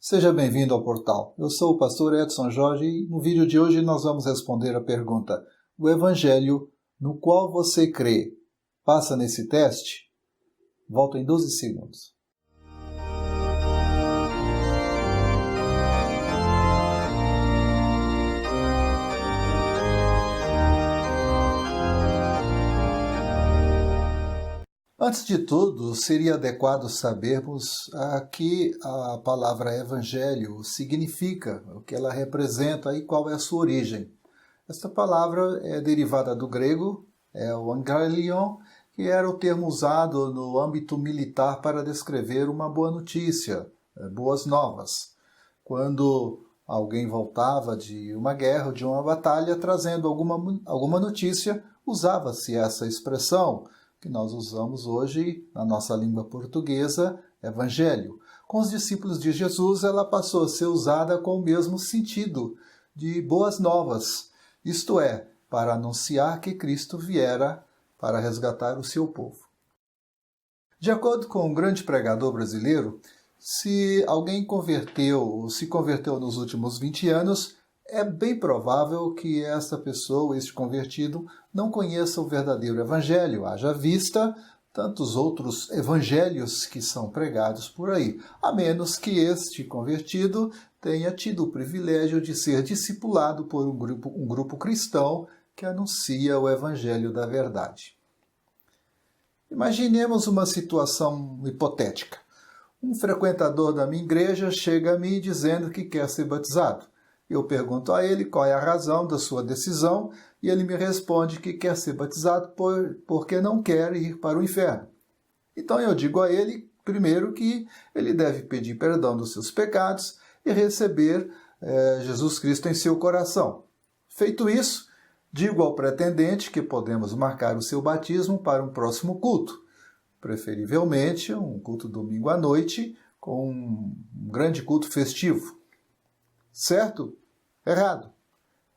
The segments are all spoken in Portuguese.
Seja bem-vindo ao portal. Eu sou o pastor Edson Jorge e no vídeo de hoje nós vamos responder a pergunta: o Evangelho no qual você crê passa nesse teste? Volto em 12 segundos. Antes de tudo, seria adequado sabermos a que a palavra evangelho significa, o que ela representa e qual é a sua origem. Esta palavra é derivada do grego, é o angelion, que era o termo usado no âmbito militar para descrever uma boa notícia, boas novas. Quando alguém voltava de uma guerra, de uma batalha, trazendo alguma notícia, usava-se essa expressão, que nós usamos hoje na nossa língua portuguesa, evangelho. Com os discípulos de Jesus, ela passou a ser usada com o mesmo sentido de boas novas, isto é, para anunciar que Cristo viera para resgatar o seu povo. De acordo com um grande pregador brasileiro, se alguém se converteu nos últimos 20 anos, é bem provável que esta pessoa, este convertido, não conheça o verdadeiro evangelho, haja vista tantos outros evangelhos que são pregados por aí, a menos que este convertido tenha tido o privilégio de ser discipulado por um grupo cristão que anuncia o evangelho da verdade. Imaginemos uma situação hipotética. Um frequentador da minha igreja chega a mim dizendo que quer ser batizado. Eu pergunto a ele qual é a razão da sua decisão e ele me responde que quer ser batizado porque não quer ir para o inferno. Então eu digo a ele, primeiro, que ele deve pedir perdão dos seus pecados e receber Jesus Cristo em seu coração. Feito isso, digo ao pretendente que podemos marcar o seu batismo para um próximo culto, preferivelmente um culto domingo à noite com um grande culto festivo. Certo? Errado.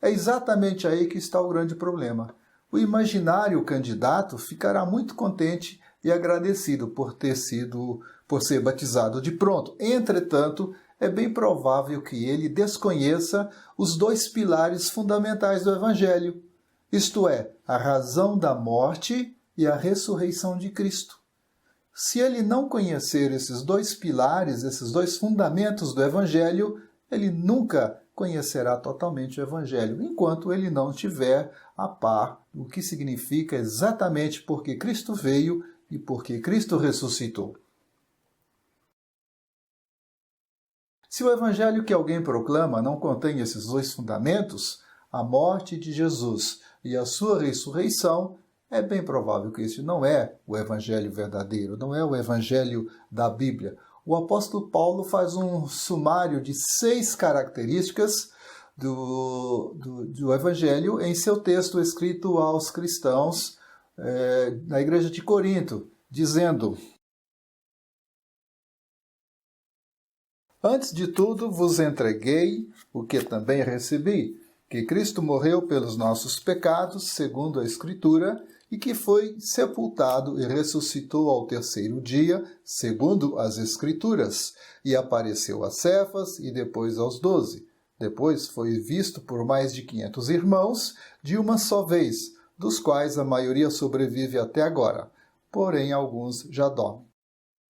É exatamente aí que está o grande problema. O imaginário candidato ficará muito contente e agradecido por ser batizado de pronto. Entretanto, é bem provável que ele desconheça os dois pilares fundamentais do Evangelho, isto é, a razão da morte e a ressurreição de Cristo. Se ele não conhecer esses dois pilares, esses dois fundamentos do Evangelho, ele nunca conhecerá totalmente o Evangelho, enquanto ele não estiver a par do que significa exatamente porque Cristo veio e porque Cristo ressuscitou. Se o Evangelho que alguém proclama não contém esses dois fundamentos, a morte de Jesus e a sua ressurreição, é bem provável que esse não é o Evangelho verdadeiro, não é o Evangelho da Bíblia. O apóstolo Paulo faz um sumário de 6 características do Evangelho em seu texto escrito aos cristãos na igreja de Corinto, dizendo: Antes de tudo vos entreguei o que também recebi, que Cristo morreu pelos nossos pecados, segundo a Escritura, e que foi sepultado e ressuscitou ao terceiro dia, segundo as Escrituras, e apareceu a Cefas e depois aos 12. Depois foi visto por mais de 500 irmãos, de uma só vez, dos quais a maioria sobrevive até agora, porém alguns já dormem.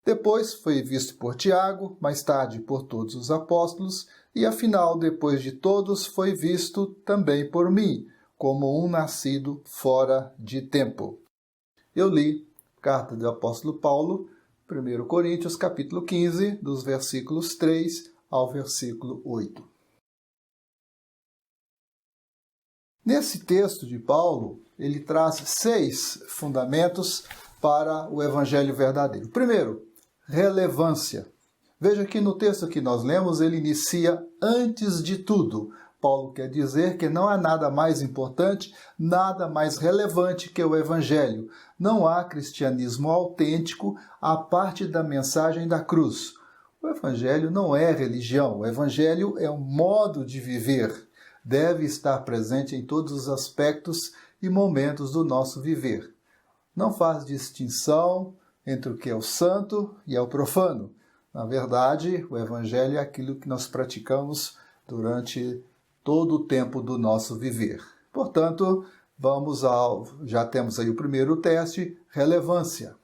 Depois foi visto por Tiago, mais tarde por todos os apóstolos, e afinal, depois de todos, foi visto também por mim, como um nascido fora de tempo. Eu li carta do apóstolo Paulo, 1 Coríntios, capítulo 15, dos versículos 3 ao versículo 8. Nesse texto de Paulo, ele traz 6 fundamentos para o evangelho verdadeiro. Primeiro, relevância. Veja que no texto que nós lemos, ele inicia antes de tudo. Paulo quer dizer que não há nada mais importante, nada mais relevante que o Evangelho. Não há cristianismo autêntico à parte da mensagem da cruz. O Evangelho não é religião, o Evangelho é um modo de viver. Deve estar presente em todos os aspectos e momentos do nosso viver. Não faz distinção entre o que é o santo e é o profano. Na verdade, o Evangelho é aquilo que nós praticamos durante todo o tempo do nosso viver. Portanto, já temos aí o primeiro teste, relevância.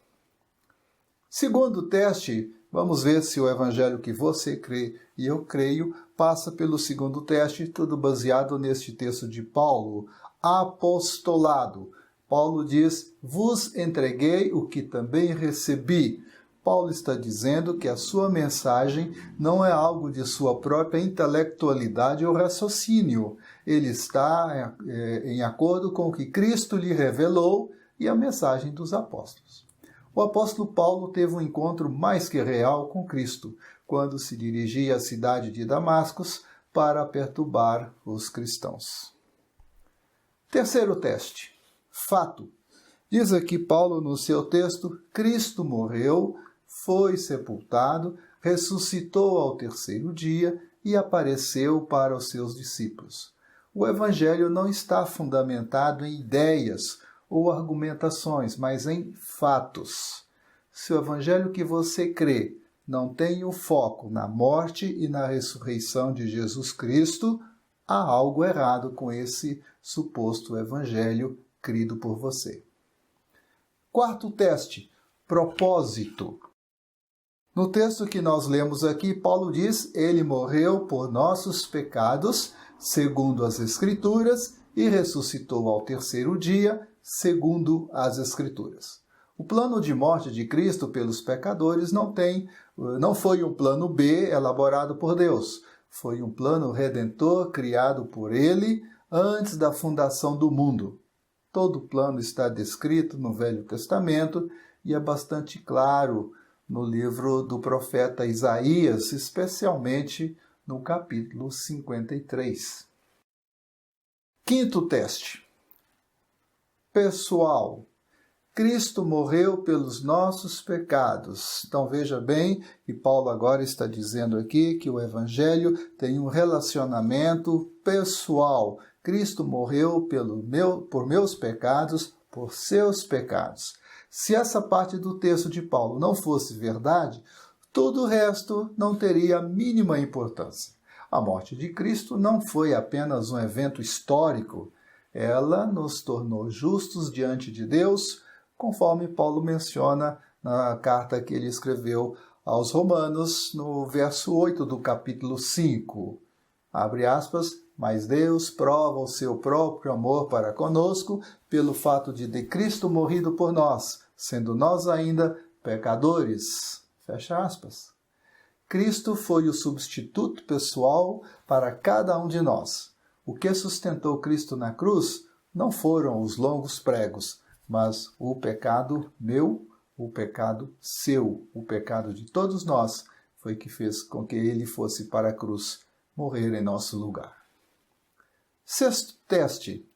Segundo teste, vamos ver se o Evangelho que você crê e eu creio passa pelo segundo teste, tudo baseado neste texto de Paulo, apostolado. Paulo diz, vos entreguei o que também recebi. Paulo está dizendo que a sua mensagem não é algo de sua própria intelectualidade ou raciocínio. Ele está em acordo com o que Cristo lhe revelou e a mensagem dos apóstolos. O apóstolo Paulo teve um encontro mais que real com Cristo, quando se dirigia à cidade de Damascus para perturbar os cristãos. Terceiro teste, fato. Diz aqui Paulo no seu texto, Cristo morreu, foi sepultado, ressuscitou ao terceiro dia e apareceu para os seus discípulos. O Evangelho não está fundamentado em ideias ou argumentações, mas em fatos. Se o Evangelho que você crê não tem o foco na morte e na ressurreição de Jesus Cristo, há algo errado com esse suposto Evangelho crido por você. Quarto teste, propósito. No texto que nós lemos aqui, Paulo diz, ele morreu por nossos pecados, segundo as Escrituras, e ressuscitou ao terceiro dia, segundo as Escrituras. O plano de morte de Cristo pelos pecadores não foi um plano B elaborado por Deus. Foi um plano redentor criado por Ele antes da fundação do mundo. Todo o plano está descrito no Velho Testamento e é bastante claro no livro do profeta Isaías, especialmente no capítulo 53. Quinto teste. Pessoal. Cristo morreu pelos nossos pecados. Então veja bem que Paulo agora está dizendo aqui que o Evangelho tem um relacionamento pessoal. Cristo morreu por meus pecados, por seus pecados. Se essa parte do texto de Paulo não fosse verdade, todo o resto não teria a mínima importância. A morte de Cristo não foi apenas um evento histórico, ela nos tornou justos diante de Deus, conforme Paulo menciona na carta que ele escreveu aos Romanos, no verso 8 do capítulo 5. Abre aspas, mas Deus prova o seu próprio amor para conosco pelo fato de Cristo morrido por nós, sendo nós ainda pecadores. Fecha aspas. Cristo foi o substituto pessoal para cada um de nós. O que sustentou Cristo na cruz não foram os longos pregos, mas o pecado meu, o pecado seu, o pecado de todos nós, foi que fez com que ele fosse para a cruz morrer em nosso lugar. Sexto teste,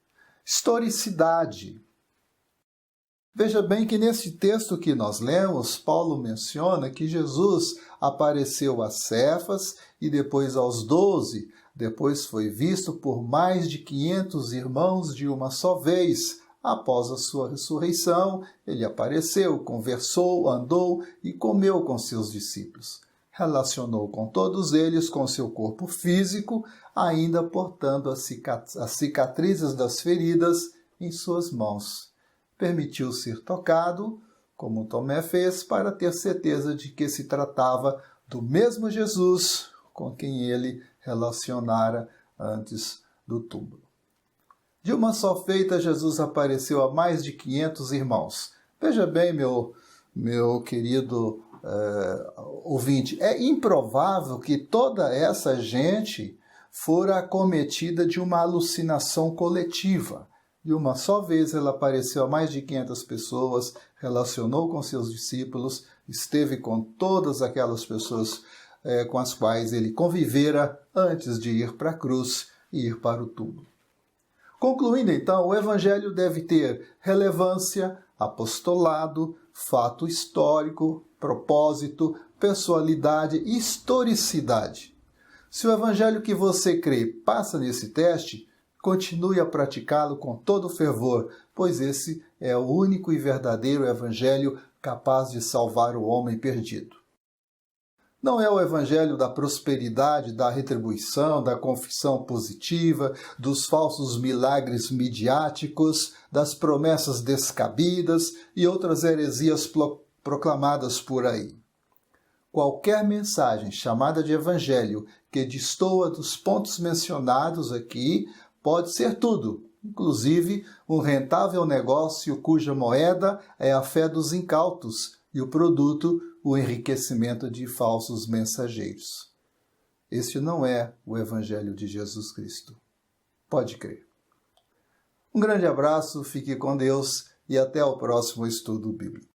historicidade. Veja bem que nesse texto que nós lemos, Paulo menciona que Jesus apareceu a Cefas e depois aos 12, depois foi visto por mais de 500 irmãos de uma só vez. Após a sua ressurreição, ele apareceu, conversou, andou e comeu com seus discípulos. Relacionou com todos eles com seu corpo físico, ainda portando as cicatrizes das feridas em suas mãos. Permitiu ser tocado, como Tomé fez, para ter certeza de que se tratava do mesmo Jesus com quem ele relacionara antes do túmulo. De uma só feita, Jesus apareceu a mais de 500 irmãos. Veja bem, meu querido ouvinte, é improvável que toda essa gente fora acometida de uma alucinação coletiva. De uma só vez ela apareceu a mais de 500 pessoas, relacionou com seus discípulos, esteve com todas aquelas pessoas com as quais ele convivera antes de ir para a cruz e ir para o túmulo. Concluindo então, o Evangelho deve ter relevância, apostolado, fato histórico, propósito, pessoalidade e historicidade. Se o Evangelho que você crê passa nesse teste, continue a praticá-lo com todo fervor, pois esse é o único e verdadeiro Evangelho capaz de salvar o homem perdido. Não é o evangelho da prosperidade, da retribuição, da confissão positiva, dos falsos milagres midiáticos, das promessas descabidas e outras heresias proclamadas por aí. Qualquer mensagem chamada de evangelho que destoa dos pontos mencionados aqui pode ser tudo, inclusive um rentável negócio cuja moeda é a fé dos incautos e o produto o enriquecimento de falsos mensageiros. Este não é o Evangelho de Jesus Cristo. Pode crer. Um grande abraço, fique com Deus e até o próximo estudo bíblico.